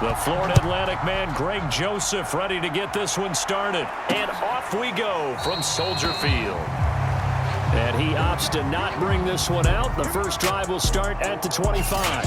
The Florida Atlantic man, Greg Joseph, ready to get this one started. And off we go from Soldier Field. And he opts to not bring this one out. The first drive will start at the 25.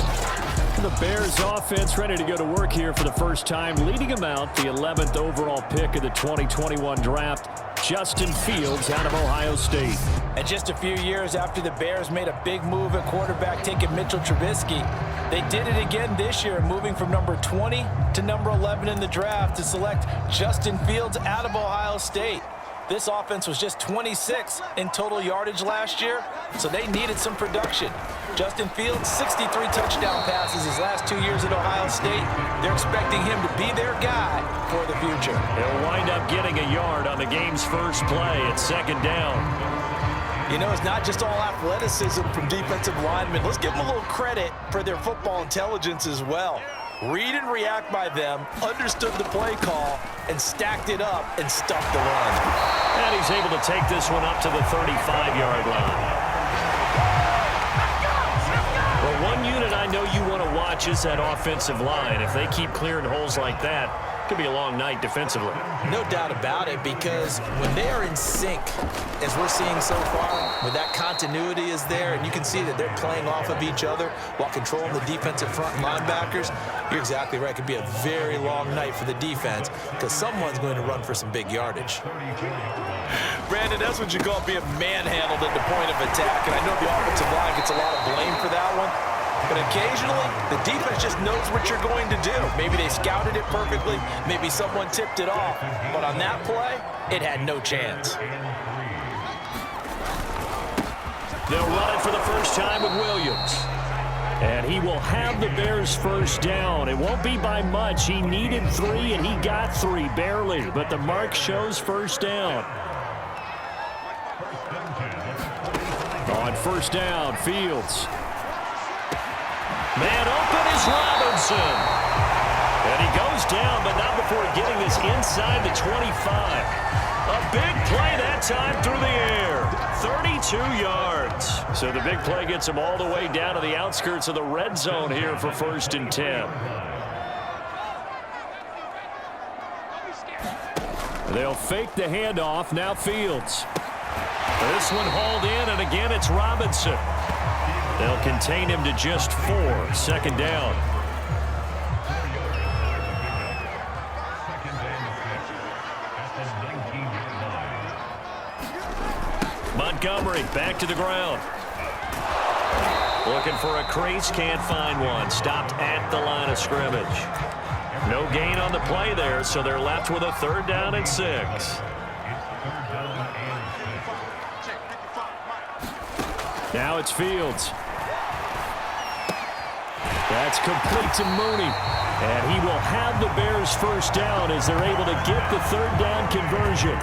The Bears offense ready to go to work here for the first time, leading them out, the 11th overall pick of the 2021 draft, Justin Fields out of Ohio State. And just a few years after the Bears made a big move at quarterback, taking Mitchell Trubisky, they did it again this year, moving from number 20 to number 11 in the draft to select Justin Fields out of Ohio State. This offense was just 26 in total yardage last year, so they needed some production. Justin Fields, 63 touchdown passes his last 2 years at Ohio State. They're expecting him to be their guy for the future. He'll wind up getting a yard on the game's first play at second down. You know, it's not just all athleticism from defensive linemen. Let's give them a little credit for their football intelligence as well. Read and react by them, understood the play call, and stacked it up and stuffed the run. And he's able to take this one up to the 35-yard line. Well, one unit I know you want to watch is that offensive line. If they keep clearing holes like that, it could be a long night defensively. No doubt about it, because when they are in sync, as we're seeing so far, when that continuity is there, and you can see that they're playing off of each other while controlling the defensive front and linebackers, you're exactly right. It could be a very long night for the defense because someone's going to run for some big yardage. Brandon, that's what you call being manhandled at the point of attack, and I know the offensive line gets a lot of blame for that one. But occasionally, the defense just knows what you're going to do. Maybe they scouted it perfectly. Maybe someone tipped it off. But on that play, it had no chance. They'll run it for the first time with Williams. And he will have the Bears first down. It won't be by much. He needed 3, and he got 3, barely. But the mark shows first down. On first down, Fields. Man open is Robinson. And he goes down, but not before getting this inside the 25. A big play that time through the air. 32 yards. So the big play gets him all the way down to the outskirts of the red zone here for 1st and 10. They'll fake the handoff. Now Fields. This one hauled in, and again it's Robinson. They'll contain him to just 4. 2nd down. Montgomery back to the ground. Looking for a crease, can't find one. Stopped at the line of scrimmage. No gain on the play there, so they're left with a 3rd down and 6. Now it's Fields. That's complete to Mooney. And he will have the Bears first down as they're able to get the 3rd down conversion.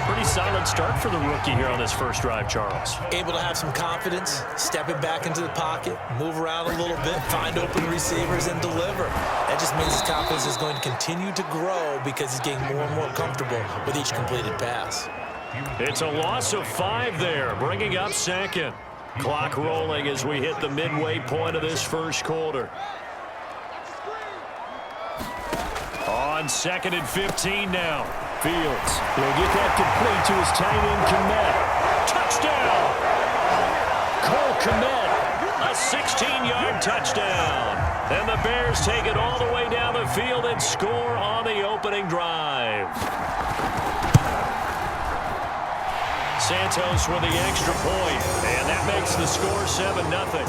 Pretty solid start for the rookie here on this first drive, Charles. Able to have some confidence, stepping back into the pocket, move around a little bit, find open receivers, and deliver. That just means his confidence is going to continue to grow because he's getting more and more comfortable with each completed pass. It's a loss of 5 there, bringing up 2nd. Clock rolling as we hit the midway point of this first quarter. On 2nd and 15 now. Fields will get that complete to his tight end, Kmet. Touchdown! Cole Kmet, a 16-yard touchdown. And the Bears take it all the way down the field and score on the opening drive. Santos with the extra point, and that makes the score 7-0. A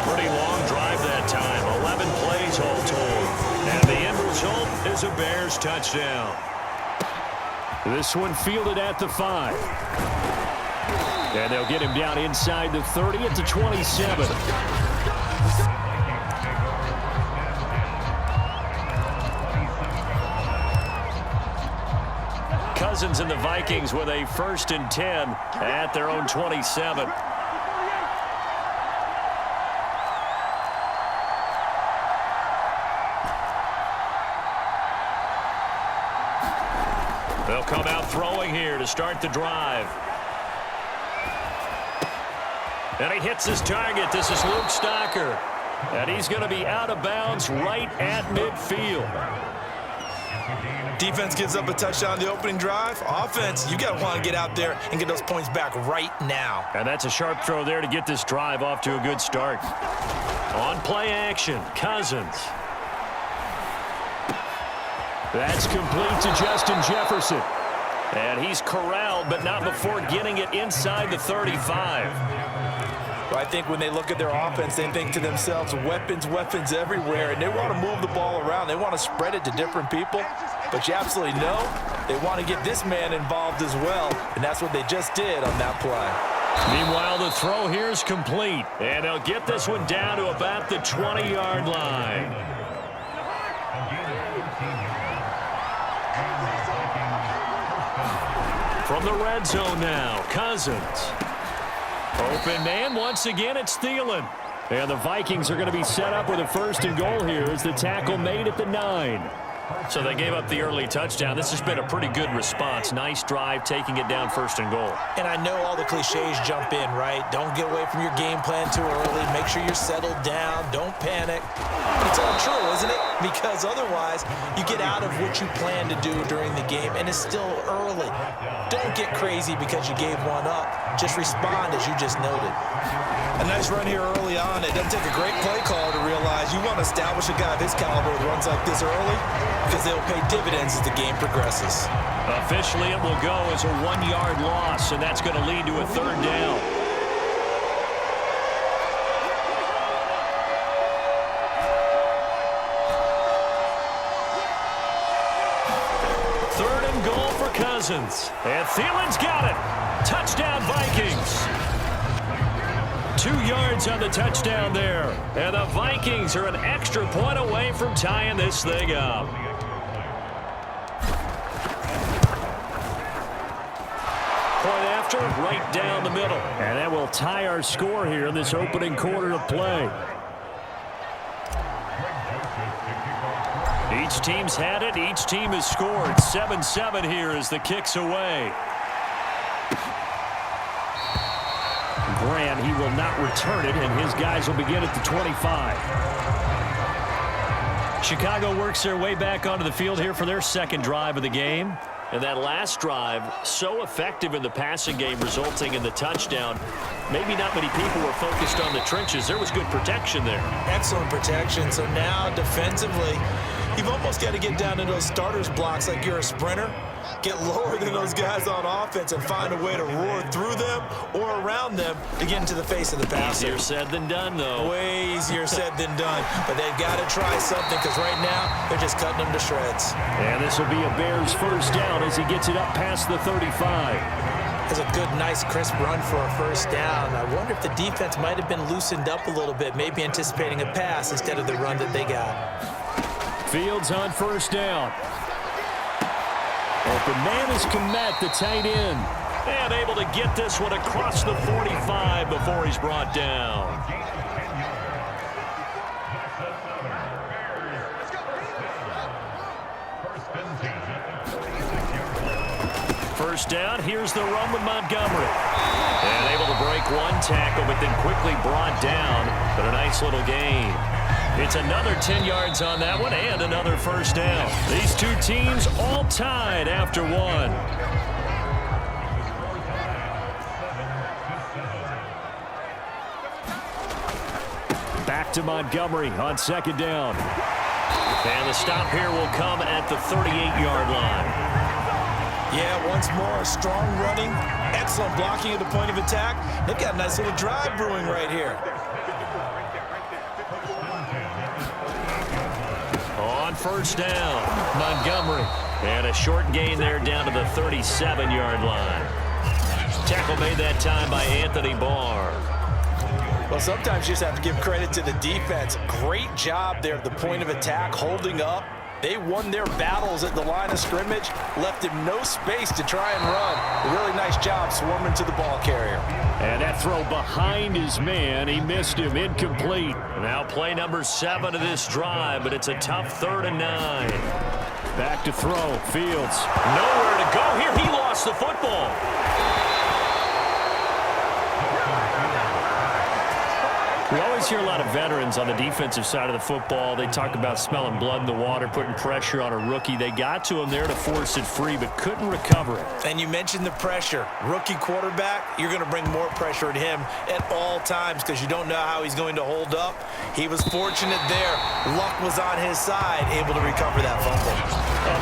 pretty long drive that time, 11 plays all told. And the end result is a Bears touchdown. This one fielded at the 5. And they'll get him down inside the 30 at the 27. Cousins and the Vikings with a 1st and 10 at their own 27. They'll come out throwing here to start the drive. And he hits his target. This is Luke Stocker. And he's going to be out of bounds right at midfield. Defense gives up a touchdown the opening drive. Offense, you got to want to get out there and get those points back right now. And that's a sharp throw there to get this drive off to a good start. On play action, Cousins. That's complete to Justin Jefferson. And he's corralled, but not before getting it inside the 35. I think when they look at their offense, they think to themselves, weapons, weapons everywhere, and they want to move the ball around. They want to spread it to different people, but you absolutely know they want to get this man involved as well, and that's what they just did on that play. Meanwhile, the throw here is complete, and they'll get this one down to about the 20-yard line. From the red zone now, Cousins. Open man, once again, it's Thielen. And the Vikings are going to be set up with a 1st and goal here as the tackle made at the 9. So they gave up the early touchdown. This has been a pretty good response. Nice drive, taking it down 1st and goal. And I know all the cliches jump in, right? Don't get away from your game plan too early. Make sure you're settled down. Don't panic. It's all true, isn't it? Because otherwise, you get out of what you plan to do during the game, and it's still early. Don't get crazy because you gave one up. Just respond as you just noted. A nice run here early on. It doesn't take a great play call to realize you want to establish a guy of his caliber with runs like this early because they'll pay dividends as the game progresses. Officially, it will go as a 1-yard loss, and that's going to lead to a 3rd down. Third and goal for Cousins. And Thielen's got it. Touchdown, Vikings. 2 yards on the touchdown there. And the Vikings are an extra point away from tying this thing up. Point after, right down the middle. And that will tie our score here in this opening quarter of play. Each team's had it. Each team has scored. 7-7 here as the kick's away. Grant, he will not return it, and his guys will begin at the 25. Chicago works their way back onto the field here for their 2nd drive of the game. And that last drive, so effective in the passing game, resulting in the touchdown. Maybe not many people were focused on the trenches. There was good protection there. Excellent protection. So now, defensively, you've almost got to get down to those starters blocks like you're a sprinter. Get lower than those guys on offense and find a way to roar through them or around them to get into the face of the passer. Easier said than done, though. Way easier said than done. But they've got to try something because right now they're just cutting them to shreds. And this will be a Bears 1st down as he gets it up past the 35. That's a good, nice, crisp run for a 1st down. I wonder if the defense might have been loosened up a little bit, maybe anticipating a pass instead of the run that they got. Fields on 1st down. Open man is Kmet, the tight end. And able to get this one across the 45 before he's brought down. First down, here's the run with Montgomery. And able to break one tackle, but then quickly brought down. But a nice little gain. It's another 10 yards on that one and another 1st down. These two teams all tied after one. Back to Montgomery on 2nd down. And the stop here will come at the 38-yard line. Yeah, once more, strong running, excellent blocking at the point of attack. They've got a nice little drive brewing right here. On 1st down, Montgomery. And a short gain there down to the 37-yard line. Tackle made that time by Anthony Barr. Well, sometimes you just have to give credit to the defense. Great job there at the point of attack, holding up. They won their battles at the line of scrimmage, left him no space to try and run. A really nice job swarming to the ball carrier. And that throw behind his man, he missed him, incomplete. Now play number 7 of this drive, but it's a tough 3rd and 9. Back to throw, Fields. Nowhere to go here, he lost the football. We always always hear a lot of veterans on the defensive side of the football. They talk about smelling blood in the water, putting pressure on a rookie. They got to him there to force it free, but couldn't recover it. And you mentioned the pressure. Rookie quarterback, you're going to bring more pressure at him at all times because you don't know how he's going to hold up. He was fortunate there. Luck was on his side, able to recover that fumble.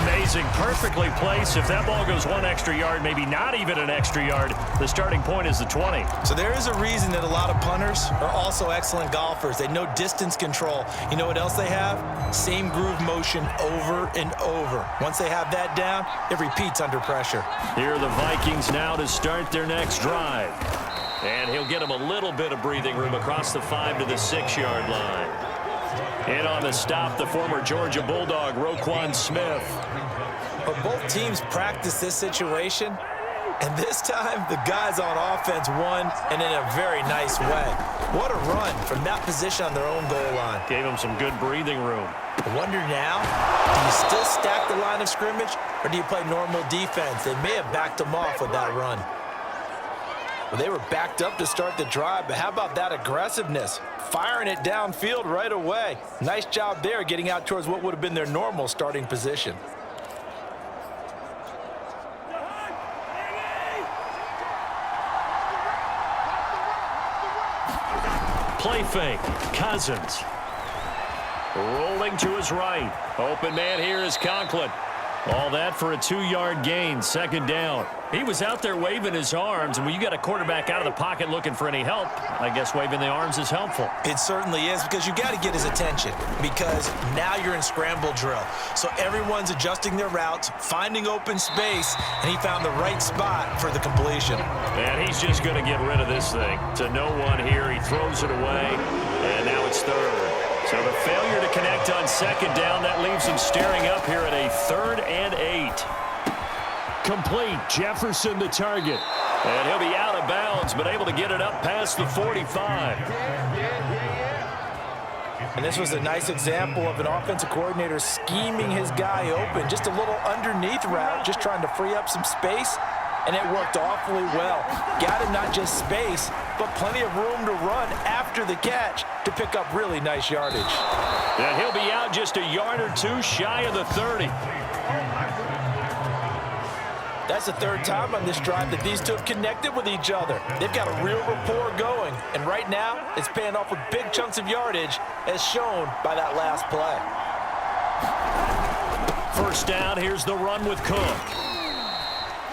Amazing. Perfectly placed. If that ball goes 1 extra yard, maybe not even an extra yard, the starting point is the 20. So there is a reason that a lot of punters are also excellent golfers. They know distance control. You know what else they have? Same groove motion over and over. Once they have that down, it repeats under pressure. Here are the Vikings now to start their next drive. And he'll get him a little bit of breathing room across the 5 to the 6-yard line. In on the stop, the former Georgia Bulldog, Roquan Smith. But both teams practice this situation, and this time the guys on offense won, and in a very nice way. What a run from that position on their own goal line. Gave them some good breathing room. I wonder now, do you still stack the line of scrimmage, or do you play normal defense? They may have backed them off with that run. Well, they were backed up to start the drive, but how about that aggressiveness? Firing it downfield right away. Nice job there getting out towards what would have been their normal starting position. Play fake. Cousins. Rolling to his right. Open man here is Conklin. All that for a 2-yard gain, 2nd down. He was out there waving his arms, and when you got a quarterback out of the pocket looking for any help, I guess waving the arms is helpful. It certainly is, because you got to get his attention, because now you're in scramble drill. So everyone's adjusting their routes, finding open space, and he found the right spot for the completion. And he's just going to get rid of this thing. To no one here, he throws it away, and now it's 3rd. So the failure to connect on 2nd down, that leaves him staring up here at a 3rd and 8. Complete. Jefferson the target. And he'll be out of bounds, but able to get it up past the 45. And this was a nice example of an offensive coordinator scheming his guy open. Just a little underneath route, just trying to free up some space. And it worked awfully well. Got him not just space, but plenty of room to run after the catch to pick up really nice yardage. And he'll be out just a yard or two shy of the 30. That's the 3rd time on this drive that these two have connected with each other. They've got a real rapport going. And right now, it's paying off with big chunks of yardage, as shown by that last play. 1st down, here's the run with Cook.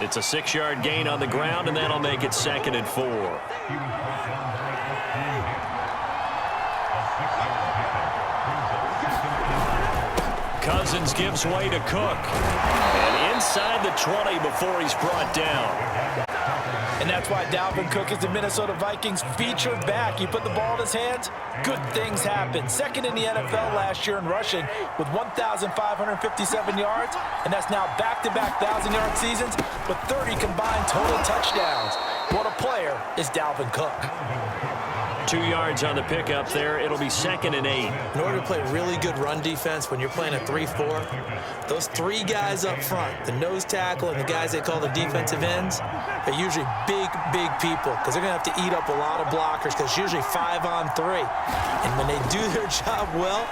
It's a 6-yard gain on the ground, and that'll make it 2nd and 4. Cousins gives way to Cook. And inside the 20 before he's brought down. And that's why Dalvin Cook is the Minnesota Vikings featured back. You put the ball in his hands, good things happen. 2nd in the NFL last year in rushing with 1,557 yards, and that's now back-to-back 1,000-yard seasons with 30 combined total touchdowns. What a player is Dalvin Cook. 2 yards on the pickup there. It'll be 2nd and 8. In order to play really good run defense when you're playing a 3-4, those 3 guys up front, the nose tackle and the guys they call the defensive ends, they're usually big, big people because they're going to have to eat up a lot of blockers because it's usually 5 on 3. And when they do their job well,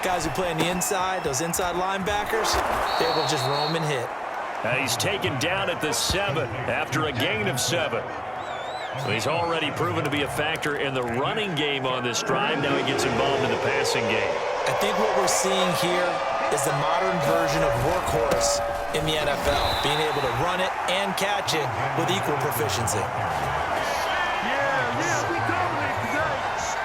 guys who play on the inside, those inside linebackers, they're able to just roam and hit. He's taken down at the 7 after a gain of 7. So he's already proven to be a factor in the running game on this drive. Now he gets involved in the passing game. I think what we're seeing here is the modern version of workhorse in the NFL, being able to run it and catch it with equal proficiency.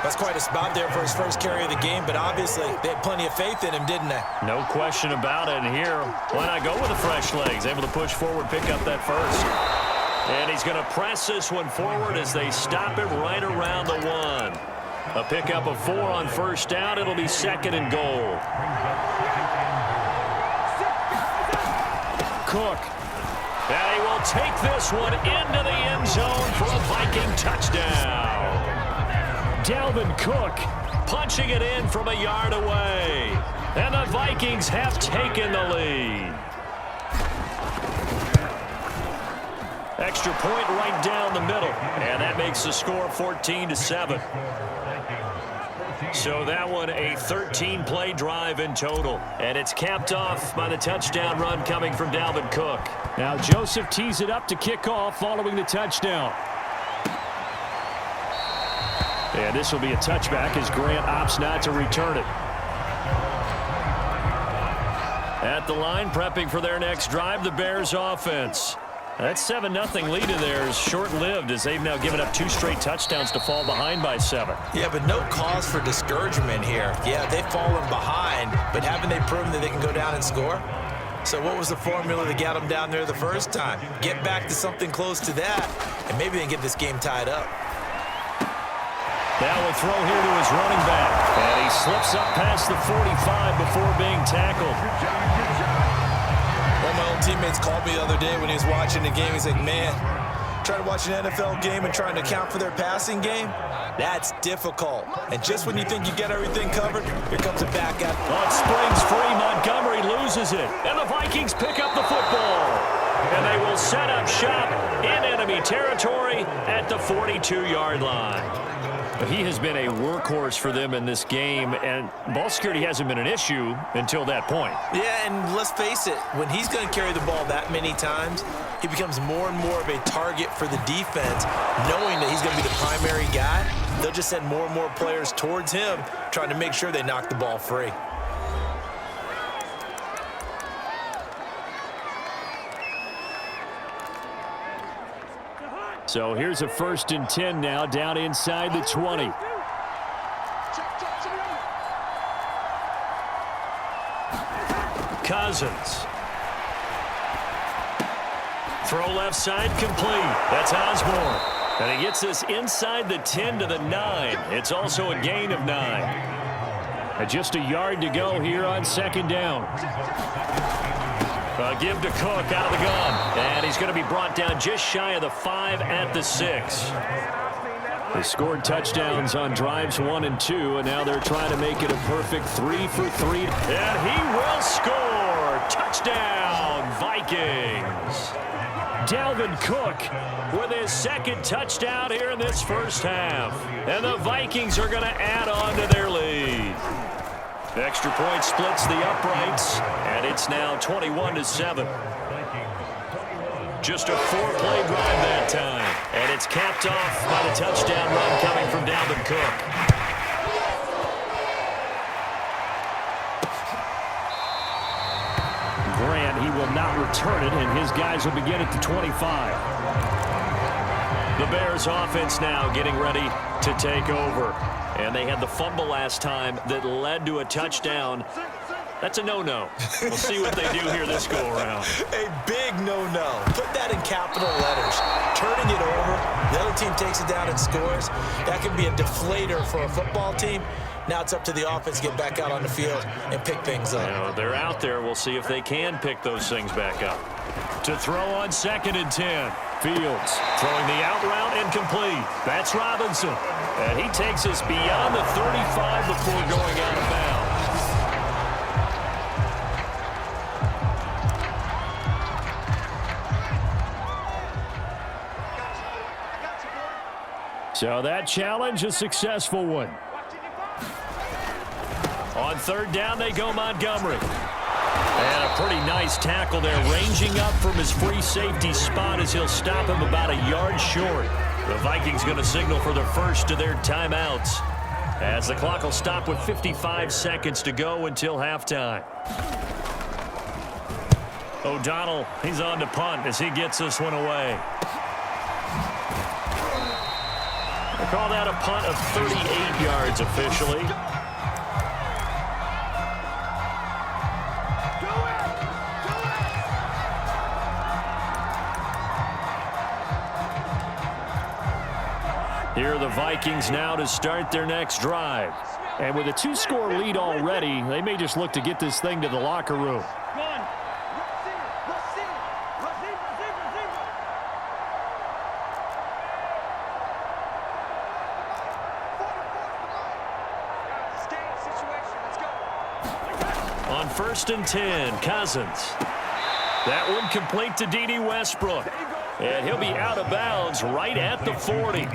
That's quite a spot there for his first carry of the game, but obviously they had plenty of faith in him, didn't they? No question about it. And here, why not go with the fresh legs? Able to push forward, pick up that first. And he's going to press this one forward as they stop him right around the 1. A pickup of 4 on 1st down. It'll be 2nd and goal. Cook. And he will take this one into the end zone for a Viking touchdown. Dalvin Cook punching it in from a yard away. And the Vikings have taken the lead. Extra point right down the middle. And that makes the score 14-7. So that one a 13-play drive in total. And it's capped off by the touchdown run coming from Dalvin Cook. Now Joseph tees it up to kick off following the touchdown. And this will be a touchback as Grant opts not to return it. At the line, prepping for their next drive, the Bears offense. That 7-0 lead of theirs short-lived as they've now given up 2 straight touchdowns to fall behind by 7. Yeah, but no cause for discouragement here. Yeah, they've fallen behind, but haven't they proven that they can go down and score? So what was the formula that got them down there the first time? Get back to something close to that, and maybe they can get this game tied up. Now a throw here to his running back. And he slips up past the 45 before being tackled. One of my old teammates called me the other day when he was watching the game. He's like, man, trying to watch an NFL game and trying to account for their passing game, that's difficult. And just when you think you get everything covered, here comes a back out. On springs free, Montgomery loses it. And the Vikings pick up the football. And they will set up shop in enemy territory at the 42-yard line. He has been a workhorse for them in this game, and ball security hasn't been an issue until that point. Yeah, and let's face it, when he's going to carry the ball that many times, he becomes more and more of a target for the defense, knowing that he's going to be the primary guy. They'll just send more and more players towards him, trying to make sure they knock the ball free. So here's a 1st and 10 now, down inside the 20. Cousins. Throw left side complete. That's Osborne. And he gets this inside the 10 to the 9. It's also a gain of 9. And just a yard to go here on 2nd down. Give to Cook out of the gun. And he's going to be brought down just shy of the 5 at the 6. They scored touchdowns on drives 1 and 2, and now they're trying to make it a perfect 3 for 3. And he will score. Touchdown, Vikings. Dalvin Cook with his 2nd touchdown here in this first half. And the Vikings are going to add on to their lead. Extra point splits the uprights, and it's now 21-7. Just a 4-play drive that time, and it's capped off by the touchdown run coming from Dalvin Cook. Grant, he will not return it, and his guys will begin at the 25. The Bears offense now getting ready to take over. And they had the fumble last time that led to a touchdown. That's a no-no. We'll see what they do here this go-around. A big no-no. Put that in capital letters. Turning it over, the other team takes it down and scores. That can be a deflator for a football team. Now it's up to the offense to get back out on the field and pick things up. You know, they're out there. We'll see if they can pick those things back up. To throw on 2nd and 10. Fields throwing the out route incomplete. That's Robinson. And he takes us beyond the 35 before going out of bounds. So that challenge, a successful one. On 3rd down, they go Montgomery. And a pretty nice tackle there, ranging up from his free safety spot as he'll stop him about a yard short. The Vikings going to signal for the first of their timeouts as the clock will stop with 55 seconds to go until halftime. O'Donnell, he's on to punt as he gets this one away. They call that a punt of 38 yards officially. Here are the Vikings now to start their next drive. And with a 2-score lead already, they may just look to get this thing to the locker room. On 1st and 10, Cousins. That one complete to D.D. Westbrook. And he'll be out of bounds right at the 40.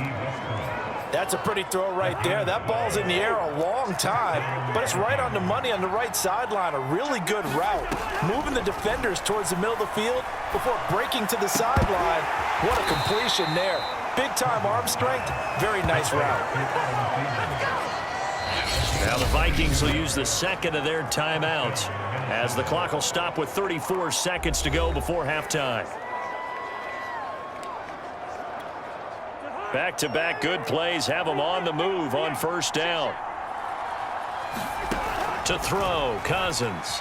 That's a pretty throw right there. That ball's in the air a long time, but it's right on the money on the right sideline. A really good route. Moving the defenders towards the middle of the field before breaking to the sideline. What a completion there. Big-time arm strength. Very nice route. Now the Vikings will use the second of their timeouts as the clock will stop with 34 seconds to go before halftime. Back-to-back good plays have them on the move on first down. To throw, Cousins.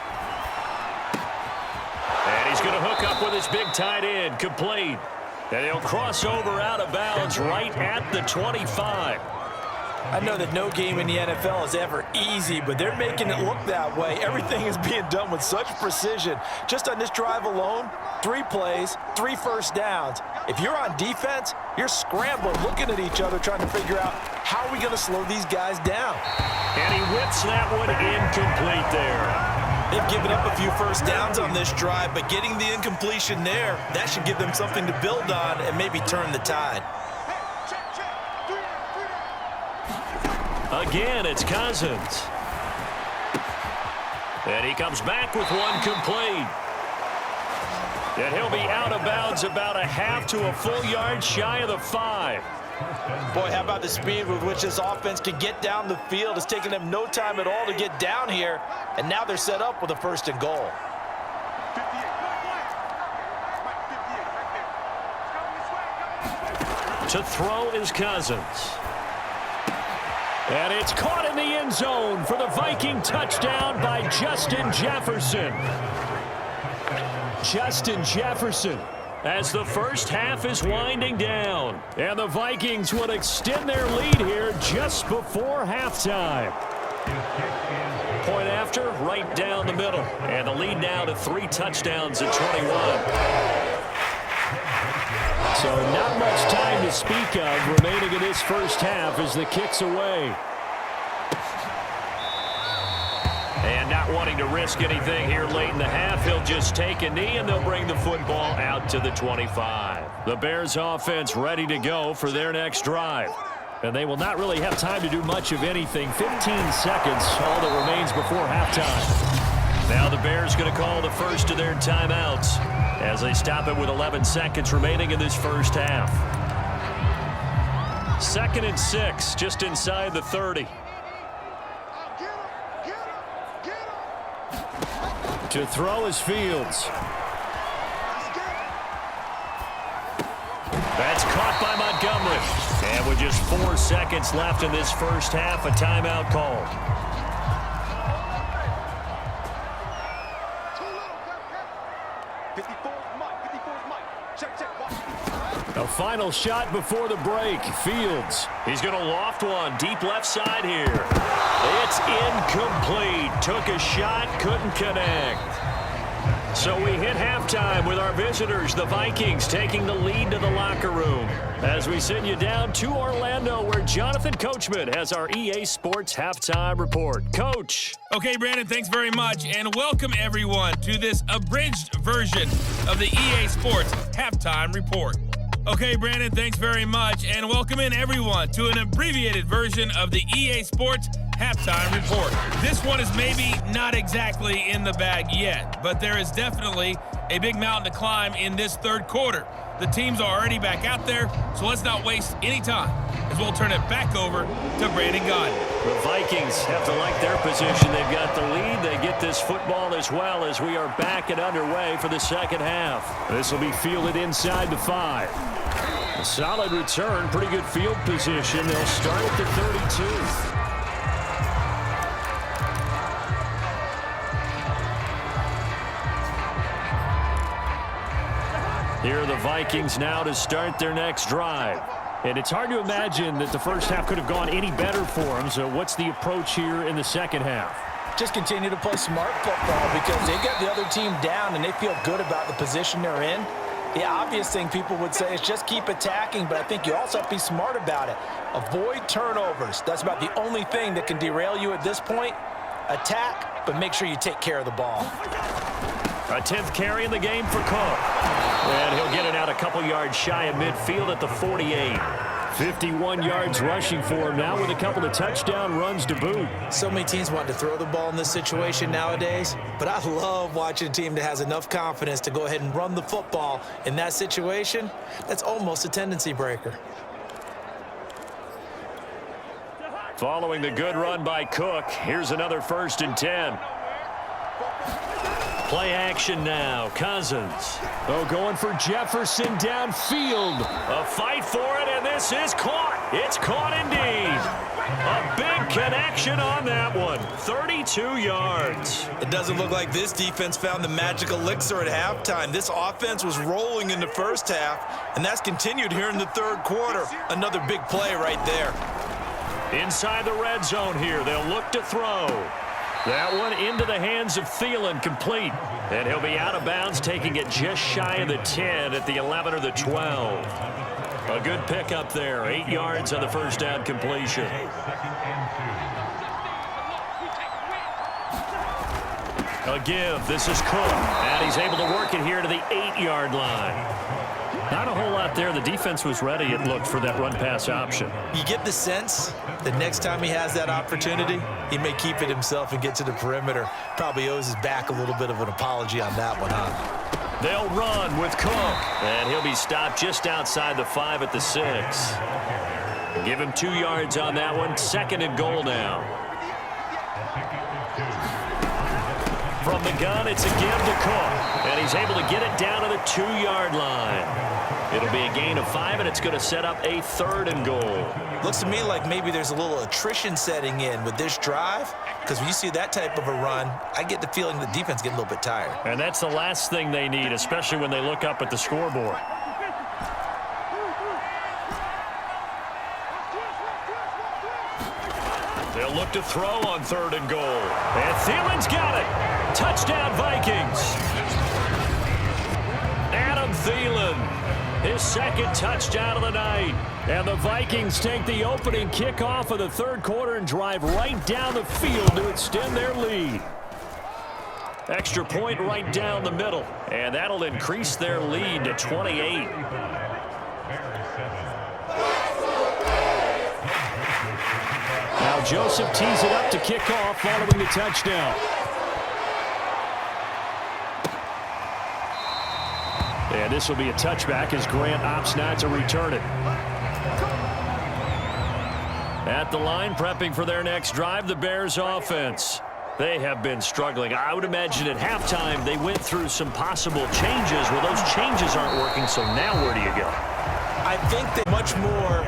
And he's going to hook up with his big tight end, complete. And he'll cross over out of bounds right at the 25. I know that no game in the NFL is ever easy, but they're making it look that way. Everything is being done with such precision. Just on this drive alone, 3 plays, 3 first downs. If you're on defense, you're scrambling, looking at each other, trying to figure out how are we going to slow these guys down. And he whips that one incomplete there. They've given up a few first downs on this drive, but getting the incompletion there, that should give them something to build on and maybe turn the tide. Again, it's Cousins. And he comes back with one complete. And he'll be out of bounds about a half to a full yard shy of the 5. Boy, how about the speed with which this offense can get down the field? It's taken them no time at all to get down here, and now they're set up with a 1st and goal. To throw is Cousins. And it's caught in the end zone for the Viking touchdown by Justin Jefferson. Justin Jefferson, as the first half is winding down. And the Vikings would extend their lead here just before halftime. Point after, right down the middle. And the lead now to 3 touchdowns at 21. So not much time to speak of remaining in this first half as the kick's away. And not wanting to risk anything here late in the half, he'll just take a knee and they'll bring the football out to the 25. The Bears offense ready to go for their next drive. And they will not really have time to do much of anything. 15 seconds, all that remains before halftime. Now the Bears going to call the first of their timeouts as they stop it with 11 seconds remaining in this first half. 2nd and 6, just inside the 30. To throw is Fields. That's caught by Montgomery. And with just 4 seconds left in this first half, a timeout called. A final shot before the break. Fields. He's going to loft one deep left side here. It's incomplete. Took a shot, couldn't connect. So we hit halftime with our visitors, the Vikings, taking the lead to the locker room. As we send you down to Orlando, where Jonathan Coachman has our EA Sports Halftime Report. Coach. Okay, Brandon, thanks very much, and welcome everyone to this abridged version of the EA Sports Halftime Report. Okay, Brandon, thanks very much, and welcome in everyone to an abbreviated version of the EA Sports Halftime Report. This one is maybe not exactly in the bag yet, but there is definitely a big mountain to climb in this third quarter. The teams are already back out there, so let's not waste any time as we'll turn it back over to Brandon Gaudin. The Vikings have to like their position. They've got the lead. They get this football as well as we are back and underway for the second half. This will be fielded inside the 5. A solid return, pretty good field position. They'll start at the 32. Here are the Vikings now to start their next drive. And it's hard to imagine that the first half could have gone any better for them. So what's the approach here in the second half? Just continue to play smart football because they got the other team down and they feel good about the position they're in. The obvious thing people would say is just keep attacking, but I think you also have to be smart about it. Avoid turnovers. That's about the only thing that can derail you at this point. Attack, but make sure you take care of the ball. A 10th carry in the game for Cook. And he'll get it out a couple yards shy of midfield at the 48. 51 yards rushing for him now with a couple of touchdown runs to boot. So many teams want to throw the ball in this situation nowadays, but I love watching a team that has enough confidence to go ahead and run the football in that situation. That's almost a tendency breaker. Following the good run by Cook, here's another 1st and 10. Play action now, Cousins. Oh, going for Jefferson downfield. A fight for it, and this is caught. It's caught indeed. A big connection on that one. 32 yards. It doesn't look like this defense found the magic elixir at halftime. This offense was rolling in the first half, and that's continued here in the third quarter. Another big play right there. Inside the red zone here, they'll look to throw. That one into the hands of Thielen, complete. And he'll be out of bounds, taking it just shy of the 10 at the 11 or the 12. A good pickup there, 8 yards on the first down completion. A give, this is Cook. And he's able to work it here to the 8-yard line. Not a whole lot there. The defense was ready, it looked, for that run-pass option. You get the sense that next time he has that opportunity, he may keep it himself and get to the perimeter. Probably owes his back a little bit of an apology on that one, huh? They'll run with Cook. And he'll be stopped just outside the 5 at the 6. Give him 2 yards on that one. 2nd and goal now. From the gun, it's a give to Cook. And he's able to get it down to the 2-yard line. It'll be a gain of 5, and it's going to set up a 3rd and goal. Looks to me like maybe there's a little attrition setting in with this drive, because when you see that type of a run, I get the feeling the defense getting a little bit tired. And that's the last thing they need, especially when they look up at the scoreboard. They'll look to throw on 3rd and goal. And Thielen's got it. Touchdown, Vikings. Adam Thielen. His 2nd touchdown of the night. And the Vikings take the opening kickoff of the 3rd quarter and drive right down the field to extend their lead. Extra point right down the middle. And that'll increase their lead to 28. Now Joseph tees it up to kick off following the touchdown. And this will be a touchback as Grant opts not to return it. At the line, prepping for their next drive, the Bears offense. They have been struggling. I would imagine at halftime they went through some possible changes. Well, those changes aren't working, so now where do you go? I think they're much more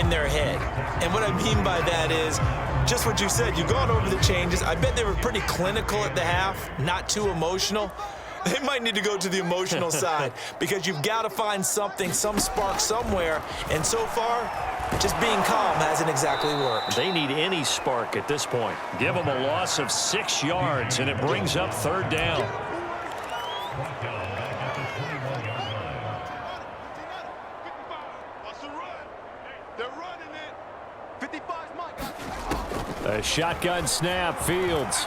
in their head. And what I mean by that is just what you said. You've gone over the changes. I bet they were pretty clinical at the half, not too emotional. They might need to go to the emotional side because you've got to find something, some spark somewhere. And so far, just being calm hasn't exactly worked. They need any spark at this point. Give them a loss of 6 yards, and it brings up 3rd down. A shotgun snap, Fields.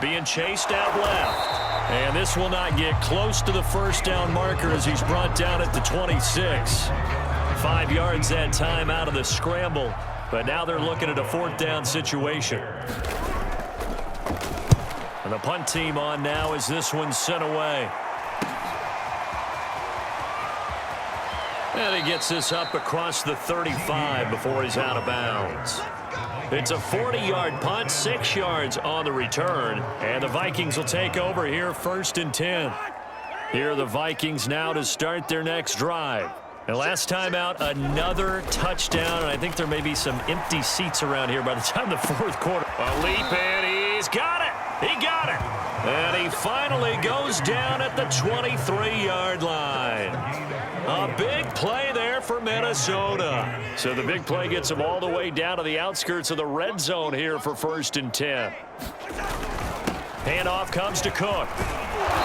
Being chased out left. And this will not get close to the 1st down marker as he's brought down at the 26. 5 yards that time out of the scramble. But now they're looking at a 4th down situation. And the punt team on now as this one's sent away. And he gets this up across the 35 before he's out of bounds. It's a 40-yard punt, 6 yards on the return, and the Vikings will take over here 1st and 10. Here are the Vikings now to start their next drive. And last time out, another touchdown, and I think there may be some empty seats around here by the time the 4th quarter. A leap, and he's got it. He got it. And he finally goes down at the 23-yard line. A big play there for Minnesota. So the big play gets them all the way down to the outskirts of the red zone here for 1st and 10. Handoff comes to Cook.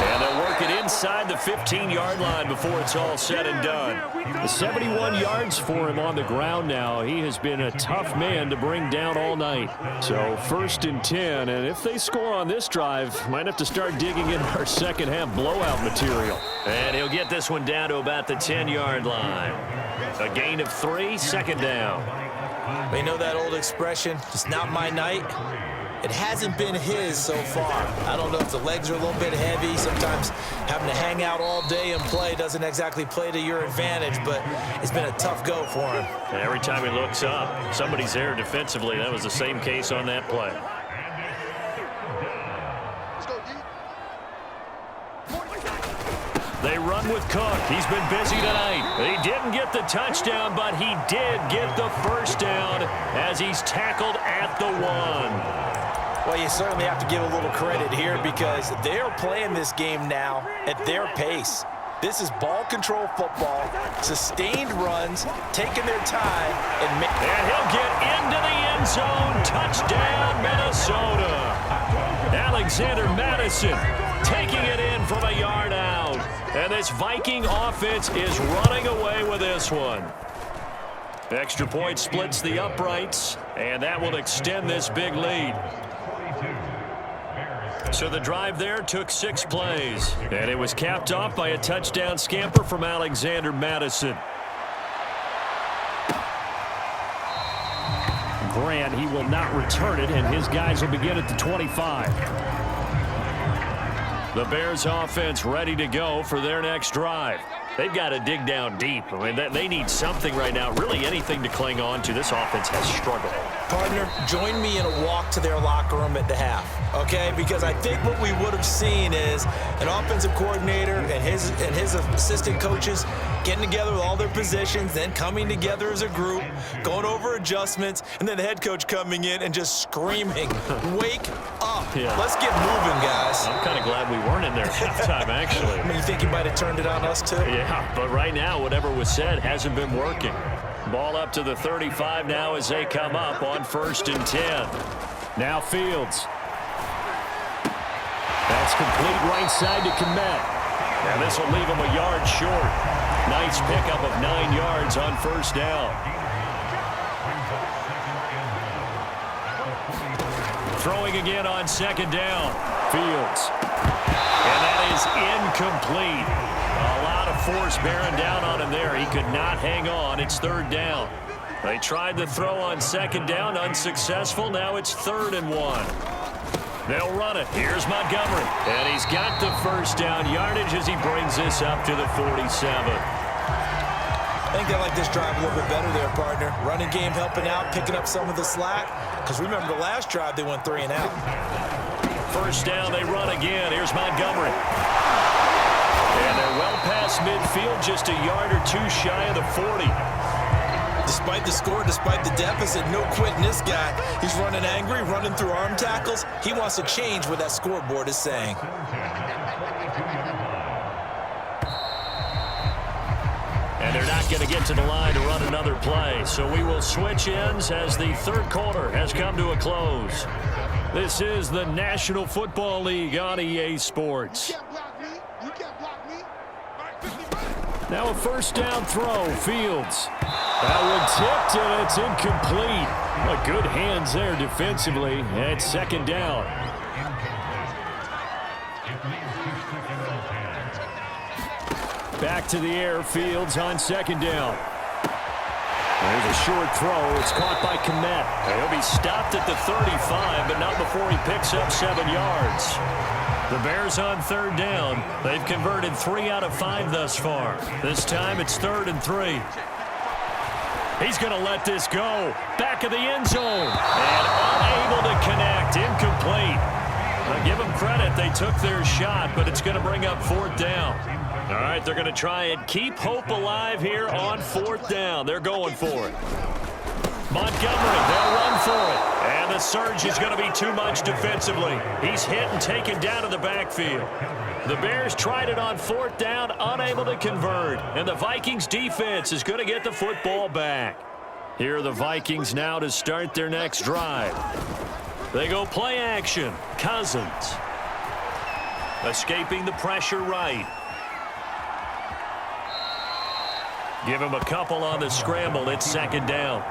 And they'll work it inside the 15-yard line before it's all said and done. 71 yards for him on the ground now. He has been a tough man to bring down all night. So 1st and 10, and if they score on this drive, might have to start digging in our second half blowout material. And he'll get this one down to about the 10-yard line. A gain of 3, 2nd down. You know that old expression, it's not my night? It hasn't been his so far. I don't know if the legs are a little bit heavy. Sometimes having to hang out all day and play doesn't exactly play to your advantage, but it's been a tough go for him. And every time he looks up, somebody's there defensively. That was the same case on that play. They run with Cook. He's been busy tonight. He didn't get the touchdown, but he did get the first down as he's tackled at the 1. Well, you certainly have to give a little credit here because they're playing this game now at their pace. This is ball control football, sustained runs, taking their time. And he'll get into the end zone. Touchdown, Minnesota. Alexander Madison taking it in from a yard out. And this Viking offense is running away with this one. Extra point splits the uprights, and that will extend this big lead. So the drive there took 6 plays, and it was capped off by a touchdown scamper from Alexander Madison. Grant, he will not return it, and his guys will begin at the 25. The Bears offense ready to go for their next drive. They've got to dig down deep. I mean, they need something right now, really anything to cling on to. This offense has struggled. Partner, join me in a walk to their locker room at the half, okay? Because I think what we would have seen is an offensive coordinator and his assistant coaches getting together with all their positions, then coming together as a group, going over adjustments, and then the head coach coming in and just screaming, wake up. Yeah. Let's get moving, guys. I'm kind of glad we weren't in there at halftime, actually. I mean, you think he might have turned it on us, too? Yeah, but right now, whatever was said hasn't been working. Ball up to the 35 now as they come up on 1st and 10. Now Fields. That's complete right side to Kmet. And this will leave him a yard short. Nice pickup of 9 yards on 1st down. Throwing again on 2nd down. Fields. And that is incomplete. A lot of force bearing down on him there. He could not hang on. It's 3rd down. They tried to throw on 2nd down, unsuccessful. Now it's 3rd and 1. They'll run it. Here's Montgomery. And he's got the first down yardage as he brings this up to the 47. I think they like this drive a little bit better there, partner. Running game helping out, picking up some of the slack. Because remember the last drive, they went 3 and out. First down, they run again. Here's Montgomery. And they're well past midfield, just a yard or 2 shy of the 40. Despite the score, despite the deficit, no quitting this guy. He's running angry, running through arm tackles. He wants to change what that scoreboard is saying. And they're not going to get to the line to run another play. So we will switch ends as the 3rd quarter has come to a close. This is the National Football League on EA Sports. Now a first down throw, Fields. That one tipped, and it's incomplete. But good hands there defensively at 2nd down. Back to the air, Fields on 2nd down. There's a short throw. It's caught by Kmet. He'll be stopped at the 35, but not before he picks up 7 yards. The Bears on 3rd down. They've converted 3 out of 5 thus far. This time it's 3rd and 3. He's going to let this go. Back of the end zone. And unable to connect. Incomplete. Now give them credit. They took their shot, but it's going to bring up 4th down. All right, they're going to try and keep hope alive here on 4th down. They're going for it. Montgomery, they'll run for it. And the surge is going to be too much defensively. He's hit and taken down to the backfield. The Bears tried it on 4th down, unable to convert. And the Vikings defense is going to get the football back. Here are the Vikings now to start their next drive. They go play action. Cousins. Escaping the pressure right. Give him a couple on the scramble. It's second down.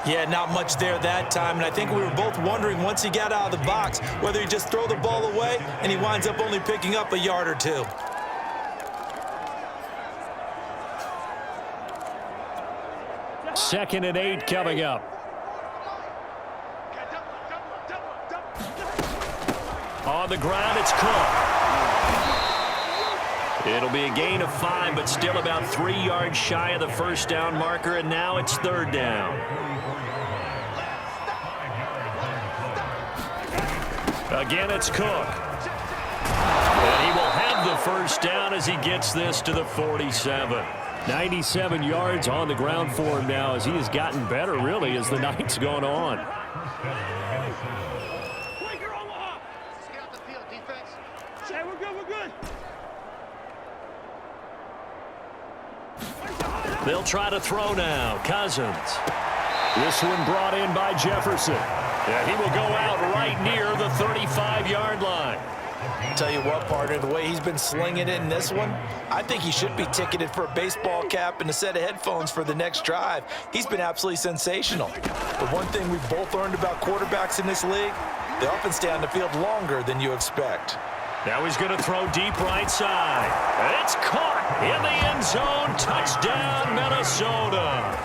Yeah, not much there that time, and I think we were both wondering once he got out of the box whether he just throw the ball away and he winds up only picking up a yard or two. Second and 8 coming up. On the ground, it's Cook. It'll be a gain of 5, but still about 3 yards shy of the first down marker, and now it's third down. Again, it's Cook. And he will have the first down as he gets this to the 47. 97 yards on the ground for him now as he has gotten better, really, as the night's gone on. They'll try to throw now. Cousins. This one brought in by Jefferson. And he will go out right near the 35-yard line. Tell you what, partner, the way he's been slinging it in this one, I think he should be ticketed for a baseball cap and a set of headphones for the next drive. He's been absolutely sensational. But one thing we've both learned about quarterbacks in this league, they often stay on the field longer than you expect. Now he's going to throw deep right side. It's caught in the end zone. Touchdown, Minnesota.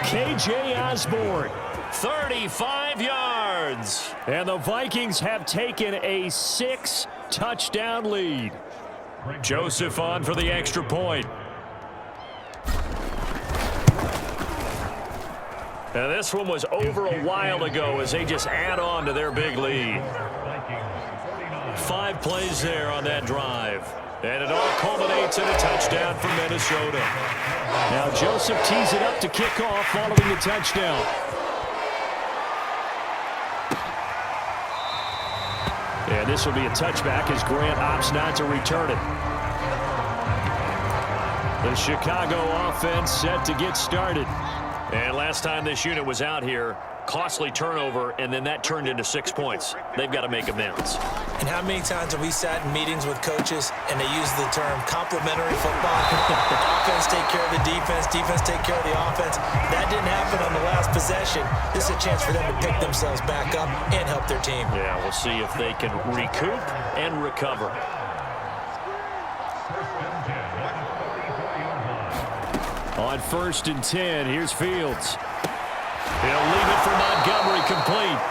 K.J. Osborne, 35 yards. And the Vikings have taken a 6-touchdown lead. Joseph on for the extra point. And this one was over a while ago as they just add on to their big lead. 5 plays there on that drive. And it all culminates in a touchdown for Minnesota. Now Joseph tees it up to kick off following the touchdown. And this will be a touchback as Grant opts not to return it. The Chicago offense set to get started. And last time this unit was out here, costly turnover, and then that turned into 6 points. They've got to make amends. And how many times have we sat in meetings with coaches and they use the term complementary football? Offense take care of the defense, defense take care of the offense. That didn't happen on the last possession. This is a chance for them to pick themselves back up and help their team. Yeah, we'll see if they can recoup and recover. On 1st and 10, here's Fields. He'll leave it for Montgomery complete.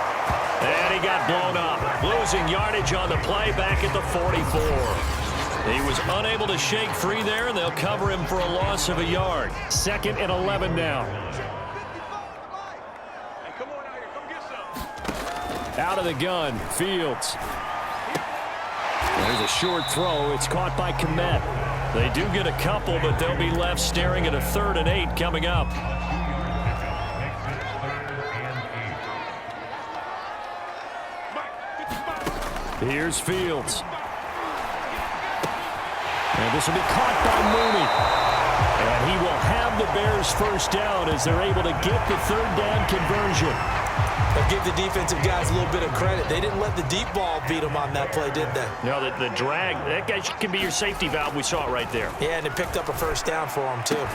And he got blown up. Losing yardage on the play back at the 44. He was unable to shake free there, and they'll cover him for a loss of a yard. 2nd and 11 now. Out of the gun, Fields. There's a short throw. It's caught by Kmet. They do get a couple, but they'll be left staring at a 3rd and 8 coming up. Here's Fields. And this will be caught by Mooney. And he will have the Bears first down as they're able to get the 3rd down conversion. But give the defensive guys a little bit of credit. They didn't let the deep ball beat them on that play, did they? No, the drag, that guy can be your safety valve. We saw it right there. Yeah, and it picked up a first down for him, too.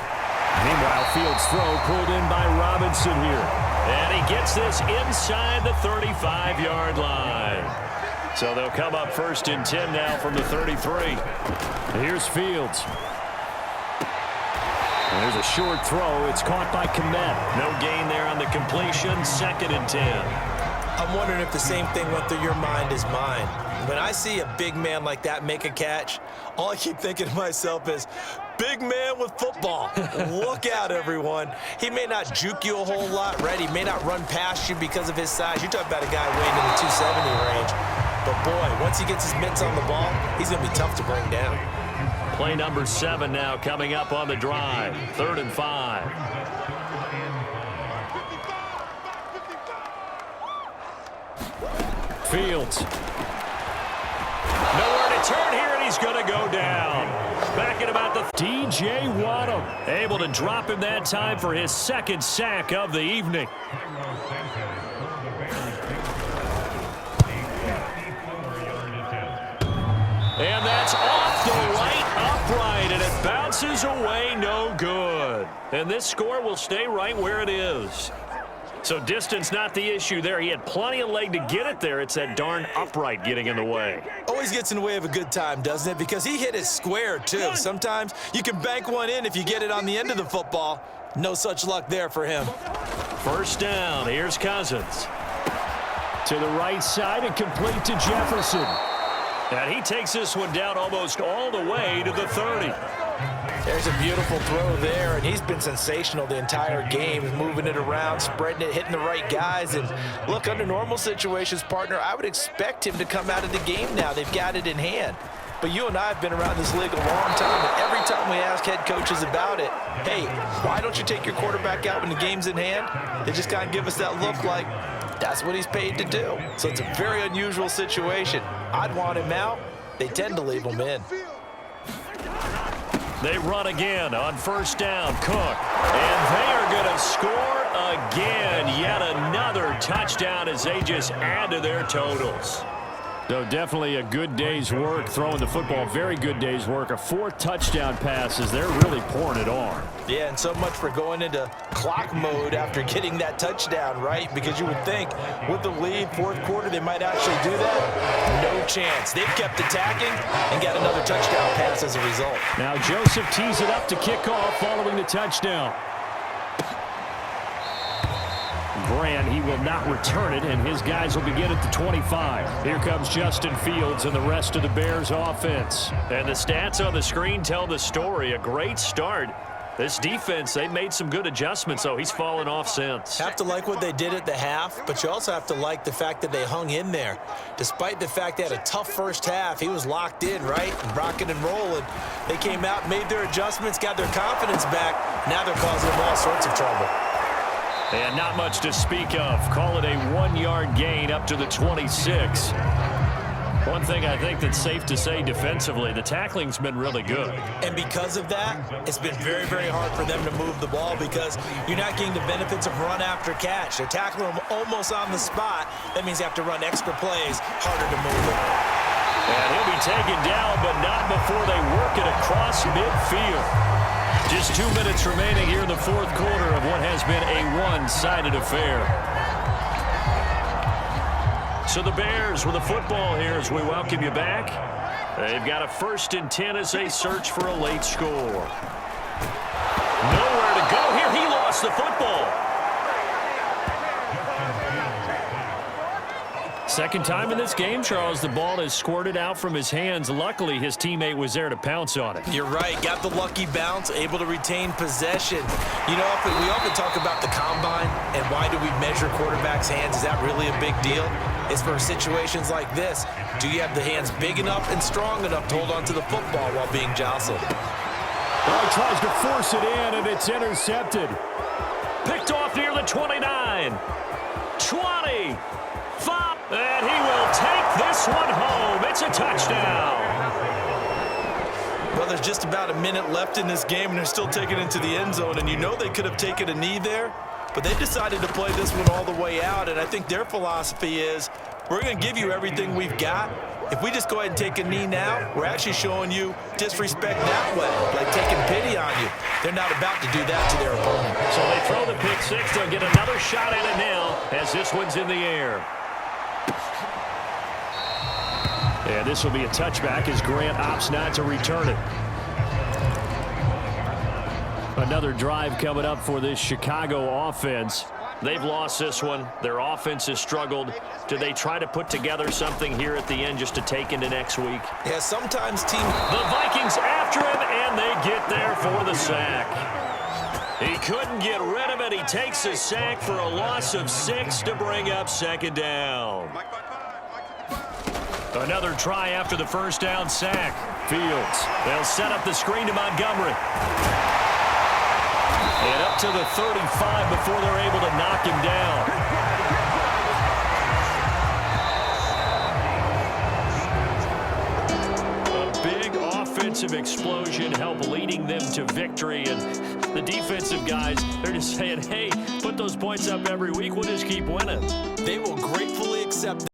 Meanwhile, Fields' throw pulled in by Robinson here. And he gets this inside the 35-yard line. So they'll come up 1st and 10 now from the 33. Here's Fields. And there's a short throw. It's caught by Kmet. No gain there on the completion. 2nd and 10. I'm wondering if the same thing went through your mind as mine. When I see a big man like that make a catch, all I keep thinking to myself is, big man with football. Look out, everyone. He may not juke you a whole lot, right? He may not run past you because of his size. You're talking about a guy weighing in the 270 range. But, boy, once he gets his mitts on the ball, he's going to be tough to bring down. Play number 7 now coming up on the drive. 3rd and 5. Fields. Nowhere to turn here, and he's going to go down. Back at about the D.J. Waddle. Able to drop him that time for his 2nd sack of the evening. And that's off the right upright, and it bounces away, no good. And this score will stay right where it is. So distance not the issue there. He had plenty of leg to get it there. It's that darn upright getting in the way. Always gets in the way of a good time, doesn't it? Because he hit it square, too. Sometimes you can bank one in if you get it on the end of the football. No such luck there for him. First down. Here's Cousins. To the right side and complete to Jefferson. And he takes this one down almost all the way to the 30. There's a beautiful throw there, and he's been sensational the entire game. He's moving it around, spreading it, hitting the right guys. And look, under normal situations, partner, I would expect him to come out of the game now. They've got it in hand. But you and I have been around this league a long time, and every time we ask head coaches about it, hey, why don't you take your quarterback out when the game's in hand? They just kind of give us that look like that's what he's paid to do. So it's a very unusual situation. I'd want him out. They tend to leave him in. They run again on first down. Cook. And they are going to score again. Yet another touchdown as they just add to their totals. So definitely a good day's work throwing the football. Very good day's work. A 4 touchdown passes. They're really pouring it on. Yeah, and so much for going into clock mode after getting that touchdown, right? Because you would think with the lead, fourth quarter, they might actually do that. No chance. They've kept attacking and got another touchdown pass as a result. Now Joseph tees it up to kick off following the touchdown. Grant, he will not return it, and his guys will begin at the 25. Here comes Justin Fields and the rest of the Bears offense. And the stats on the screen tell the story. A great start. This defense, they made some good adjustments, so he's fallen off since. Have to like what they did at the half, but you also have to like the fact that they hung in there. Despite the fact they had a tough first half, he was locked in, right? And rocking and rolling. They came out, made their adjustments, got their confidence back. Now they're causing them all sorts of trouble. And not much to speak of. Call it a 1-yard gain up to the 26. One thing I think that's safe to say defensively, the tackling's been really good. And because of that, it's been very, very hard for them to move the ball because you're not getting the benefits of run after catch. They're tackling them almost on the spot. That means you have to run extra plays, harder to move it. And he'll be taken down, but not before they work it across midfield. Just 2 minutes remaining here in the fourth quarter of what has been a one-sided affair. So the Bears with the football here as we welcome you back. They've got a 1st and 10 as they search for a late score. Nowhere to go here. He lost the football. Second time in this game, Charles, the ball has squirted out from his hands. Luckily, his teammate was there to pounce on it. You're right. Got the lucky bounce, able to retain possession. You know, we often talk about the combine and why do we measure quarterbacks' hands. Is that really a big deal? It's for situations like this. Do you have the hands big enough and strong enough to hold on to the football while being jostled? Well, he tries to force it in, and it's intercepted. Picked off near the 29. 20. 5. And he will take this one home. It's a touchdown. Well, there's just about a minute left in this game, and they're still taking it to the end zone. And you know they could have taken a knee there, but they decided to play this one all the way out. And I think their philosophy is, we're going to give you everything we've got. If we just go ahead and take a knee now, we're actually showing you disrespect that way, like taking pity on you. They're not about to do that to their opponent. So they throw the pick six. They'll get another shot at it now as this one's in the air. And this will be a touchback as Grant opts not to return it. Another drive coming up for this Chicago offense. They've lost this one. Their offense has struggled. Do they try to put together something here at the end just to take into next week? Yeah, sometimes teams... The Vikings after him, and they get there for the sack. He couldn't get rid of it. He takes a sack for a loss of 6 to bring up second down. Another try after the first down sack. Fields. They'll set up the screen to Montgomery. And up to the 35 before they're able to knock him down. A big offensive explosion helped leading them to victory. And the defensive guys, they're just saying, hey, put those points up every week. We'll just keep winning. They will gratefully accept